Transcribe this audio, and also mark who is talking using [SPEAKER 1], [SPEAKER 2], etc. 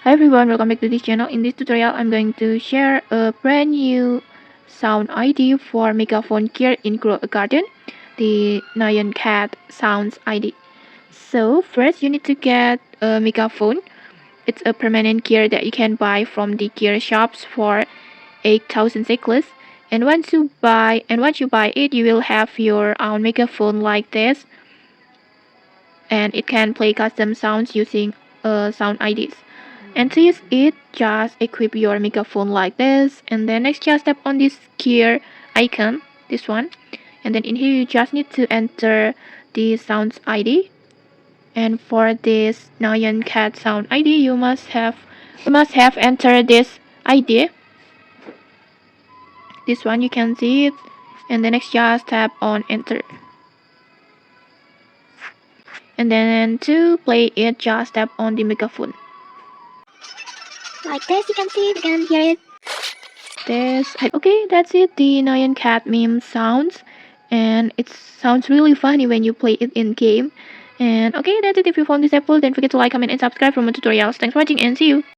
[SPEAKER 1] Hi everyone, welcome back to this channel. In this tutorial, I'm going to share a brand new sound ID for Megaphone here in Garden, the Nyan Cat sounds ID. So first you need to get a Megaphone. It's a permanent gear that you can buy from the gear shops for 8,000 cycles. And once you buy it, you will have your own Megaphone like this, and it can play custom sounds using sound IDs. And to use it, just equip your Megaphone like this, and then next just tap on this gear icon, this one, and then in here you just need to enter the sounds ID. And for this Nyan Cat sound ID, you must have entered this ID. This one you can see it, and then next just tap on enter. And then to play it, just tap on the Megaphone.
[SPEAKER 2] Like this, you can see it, you can hear it.
[SPEAKER 1] Okay, that's it, the Nyan Cat meme sounds, and it sounds really funny when you play it in game. And okay, that's it. If you found this helpful, don't forget to like, comment, and subscribe for more tutorials. Thanks for watching, and see you.